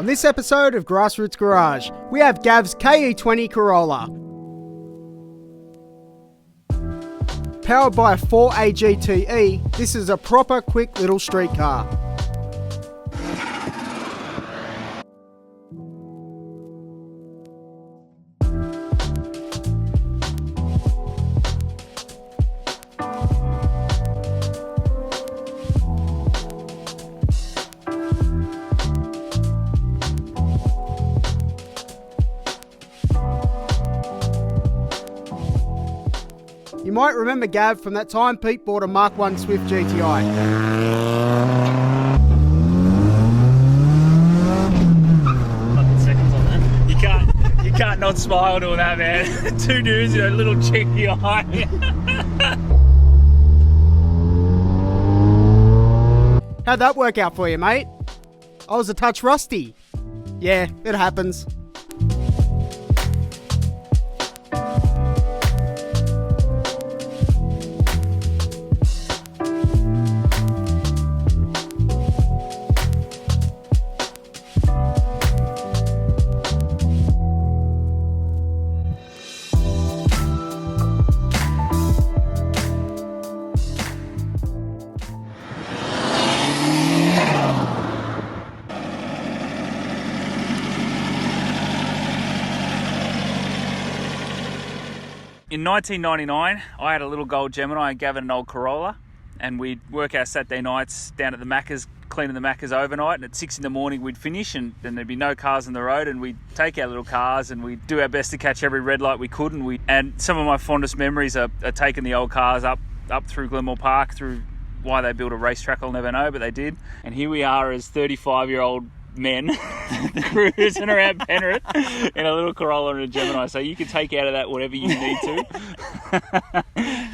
this episode of Grassroots Garage, we have Gav's KE20 Corolla. Powered by a 4AGTE, this is a proper quick little street car. You might remember Gav from that time Pete bought a Mark 1 Swift GTI. Fucking seconds on that. You can't not smile doing that, man. Two dudes with a little chick behind you. How'd that work out for you, mate? I was a touch rusty. Yeah, it happens. In 1999, I had a little gold Gemini and Gavin an old Corolla, and we'd work our Saturday nights down at the Maccas, cleaning the Maccas overnight, and at 6 in the morning we'd finish, and then there'd be no cars on the road, and we'd take our little cars and we'd do our best to catch every red light we could, and some of my fondest memories are taking the old cars up through Glenmore Park, through why they built a racetrack I'll never know, but they did. And here we are as 35-year-old men cruising around Penrith in a little Corolla and a Gemini, so you can take out of that whatever you need to.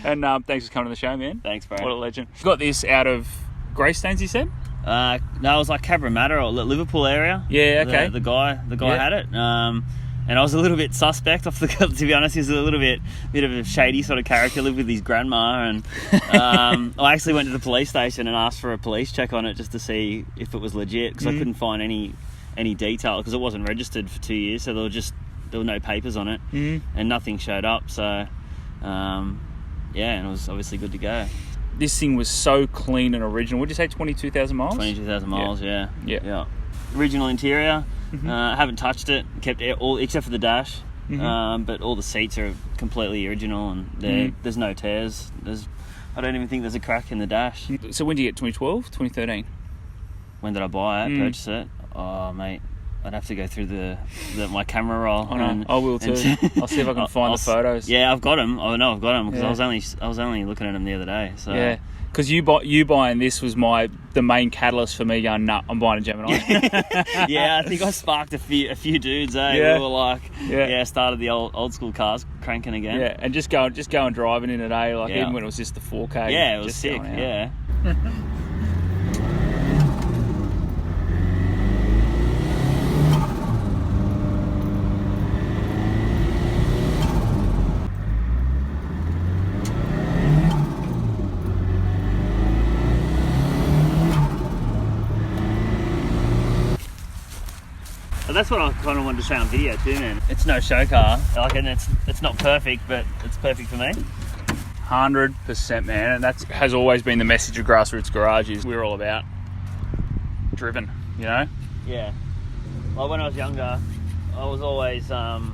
And thanks for coming to the show, man. Thanks, bro. What a legend. You got this out of Greystanes, you said? No, it was like Cabramatta or Liverpool area. Yeah, okay. The guy had it. And I was a little bit suspect off the to be honest. He's a little bit of a shady sort of character, lived with his grandma, and I actually went to the police station and asked for a police check on it just to see if it was legit, because I couldn't find any detail, because it wasn't registered for 2 years, so there were no papers on it, and nothing showed up, so and it was obviously good to go. This thing was so clean and original. Would you say 22,000 miles? 22,000 miles, yeah. Original interior. I haven't touched it, kept it all except for the dash, but all the seats are completely original, and there's no tears. I don't even think there's a crack in the dash. So when did you get 2012, 2013? When did I buy it, purchase it? Oh, mate, I'd have to go through my camera roll. I will too. I'll see if I can find the photos. Yeah, I've got them. I know I've got them, because I was only looking at them the other day. So. Yeah. Because you buying this was the main catalyst for me going, nah, I'm buying a Gemini. Yeah, I think I sparked a few dudes, eh? Yeah. We were like, started the old school cars cranking again. Yeah, and just going driving in it, eh? Like even when it was just the 4K. Yeah, it was sick, yeah. That's what I kind of wanted to say on video too, man. It's no show car, and it's not perfect, but it's perfect for me. 100%, man, and that has always been the message of Grassroots Garage. Is we're all about driven, you know. Yeah. Well, when I was younger, I was always I'd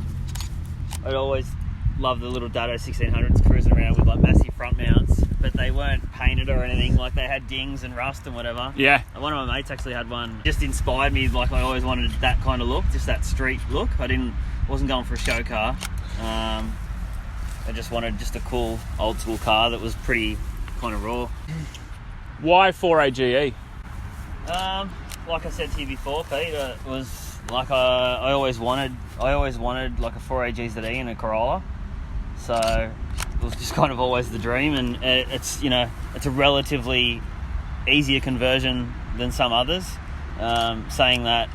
always loved the little Dado 1600s cruising around with like massive front mounts, but they weren't painted or anything. Like they had dings and rust and whatever. Yeah. And one of my mates actually had one. Just inspired me. Like I always wanted that kind of look, just that street look. Wasn't going for a show car. I just wanted just a cool old school car that was pretty kind of raw. Why 4AGE? Like I said to you before, Pete, it was like I always wanted like a 4AGZE and a Corolla. So it was just kind of always the dream, and it's a relatively easier conversion than some others. Saying that,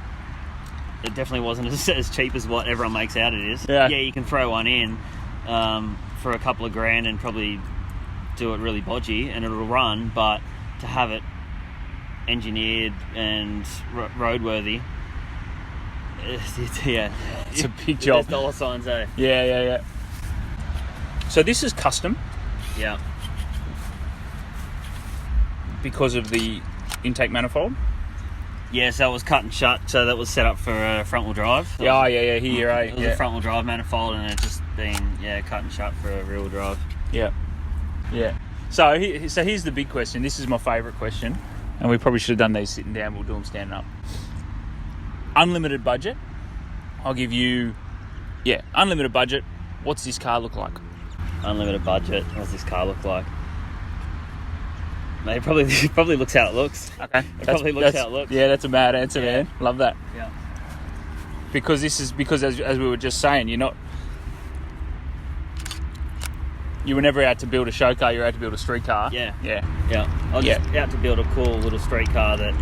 it definitely wasn't as cheap as what everyone makes out it is. Yeah, you can throw one in for a couple of grand and probably do it really bodgy and it'll run, but to have it engineered and roadworthy Yeah. It's a big job. There's dollar signs, eh? Yeah. So this is custom Yeah. because of the intake manifold. Yeah, so it was cut and shut, so that was set up for front wheel drive. So Yeah, here, eh? It was a front wheel drive manifold, and it just been cut and shut for a rear wheel drive. Yeah. So here's the big question. This is my favourite question, and we probably should have done these sitting down. We'll do them standing up. Unlimited budget. I'll give you, unlimited budget. What's this car look like? Unlimited budget. What's this car look like? Mate, it probably looks how it looks. Okay. It probably looks how it looks. Yeah, that's a mad answer, man. Love that. Yeah. Because as we were just saying, you were never out to build a show car. You're out to build a street car. Yeah. Yeah. I was just out to build a cool little street car that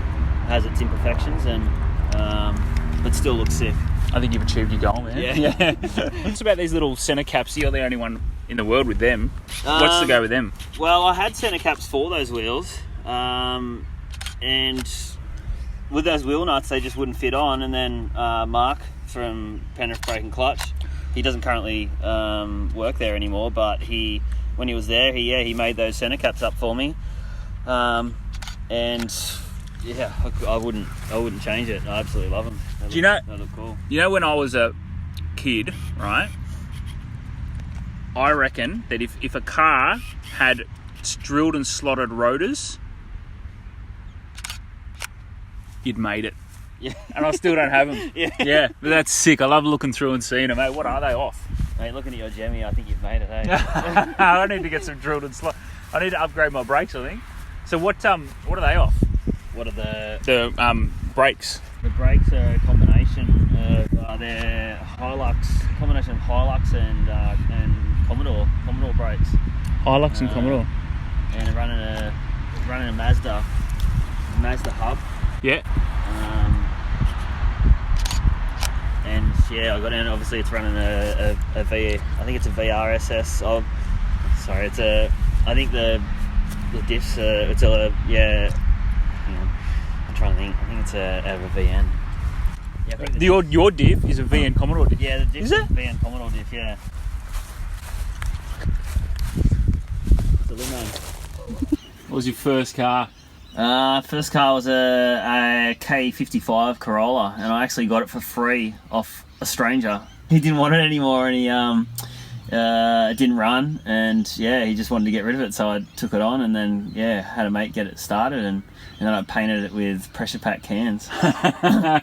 has its imperfections and but still looks sick. I think you've achieved your goal, man. Yeah. What's about these little centre caps? You're the only one in the world with them. What's the go with them? Well, I had centre caps for those wheels, and with those wheel nuts, they just wouldn't fit on. And then Mark from Penrith Brake and Clutch, he doesn't currently work there anymore, but when he was there, he made those centre caps up for me, and yeah, I wouldn't change it. I absolutely love them. They look cool. You know, when I was a kid, right? I reckon that if a car had drilled and slotted rotors, you'd made it. Yeah. And I still don't have them. Yeah, but that's sick. I love looking through and seeing them, mate. What are they off? Mate, looking at your Jemmy, I think you've made it, eh? I need to get some drilled and slotted. I need to upgrade my brakes, I think. So what are they off? What are the brakes? The brakes are a combination of they're combination of Hilux and Commodore brakes. Hilux and Commodore. And they're running a Mazda hub. Yeah. And I got in. Obviously, it's running a V. I think it's a VRSS. I think the diffs. I'm trying to think. I think it's a VN. Yeah, I think your diff is a VN Commodore diff. Yeah, the diff is is it? a VN Commodore diff. Yeah. It's a limo. What was your first car? First car was a KE20 Corolla, and I actually got it for free off a stranger. He didn't want it anymore, and it didn't run, and he just wanted to get rid of it, so I took it on, and then had a mate get it started, and then I painted it with pressure pack cans.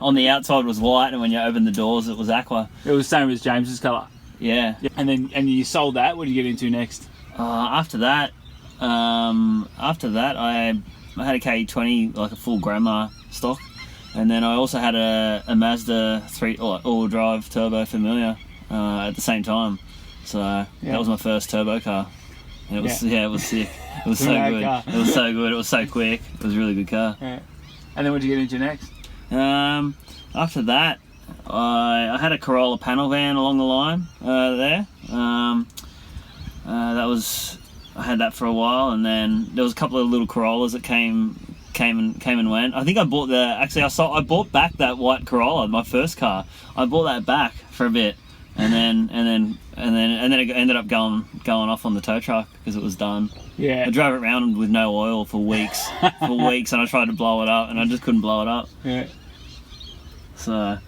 On the outside was white, and when you opened the doors it was aqua. It was the same as James's colour. Yeah. And you sold that. What did you get into next? After that I had a KE20, like a full grandma stock, and then I also had a Mazda 3 all-wheel drive turbo Familia at the same time. So that was my first turbo car. And it was sick. It was so good. Car. It was so good. It was so quick. It was a really good car. Yeah. And then what did you get into next? After that, I had a Corolla panel van along the line there. I had that for a while, and then there was a couple of little Corollas that came and went. I think I bought I bought back that white Corolla, my first car. I bought that back for a bit, and then it ended up going off on the tow truck because it was done. Yeah. I drove it around with no oil for weeks, and I tried to blow it up, and I just couldn't blow it up. Yeah. So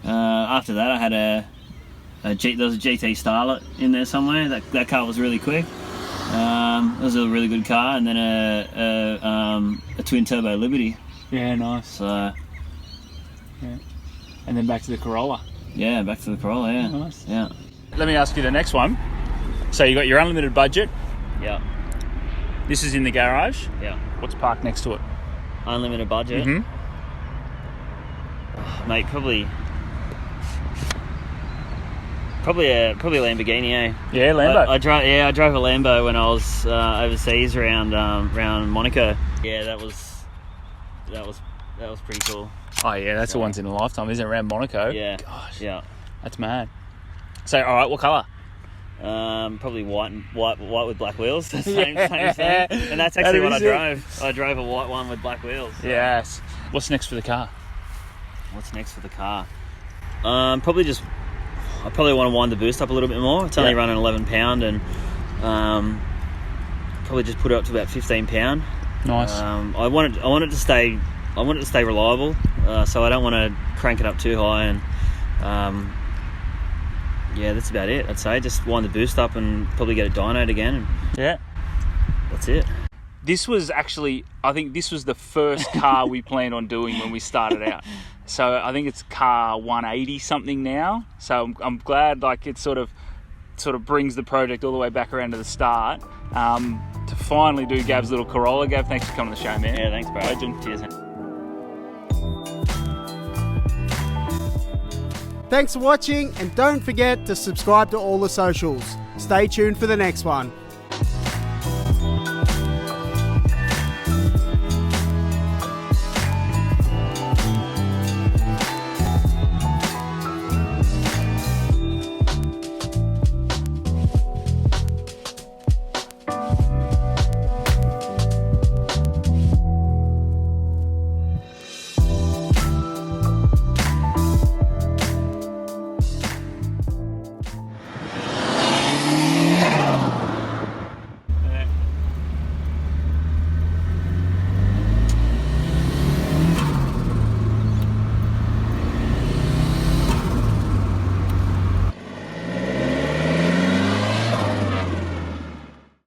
after that, I had there was a GT Starlet in there somewhere. That car was really quick. It was a really good car, and then a twin turbo Liberty. Yeah, nice. So, yeah. And then back to the Corolla. Yeah, back to the Corolla. Yeah, nice. Yeah. Let me ask you the next one. So you got your unlimited budget. Yeah. This is in the garage. Yeah. What's parked next to it? Unlimited budget. Mm-hmm. Oh, mate, probably a Lamborghini, eh? Yeah, Lambo. I drove a Lambo when I was overseas around Monaco. Yeah, that was pretty cool. Oh yeah, that's a once in a lifetime, isn't it? Around Monaco. Yeah. Gosh. Yeah. That's mad. So, all right, what colour? Probably white with black wheels. Same thing. And that's actually what I drove. I drove a white one with black wheels. So. Yes. What's next for the car? What's next for the car? I probably want to wind the boost up a little bit more. It's only running 11 pound, and probably just put it up to about 15 pound. Nice. I want it to stay reliable, so I don't want to crank it up too high, and that's about it. I'd say just wind the boost up and probably get it dynoed again. And Yeah. that's it. This was actually, I think this was the first car we planned on doing when we started out. So I think it's car 180 something now. So I'm glad like it sort of brings the project all the way back around to the start. To finally do Gav's little Corolla. Gav, thanks for coming on the show, man. Yeah, thanks, bro. Legend. Cheers. Thanks for watching, and don't forget to subscribe to all the socials. Stay tuned for the next one.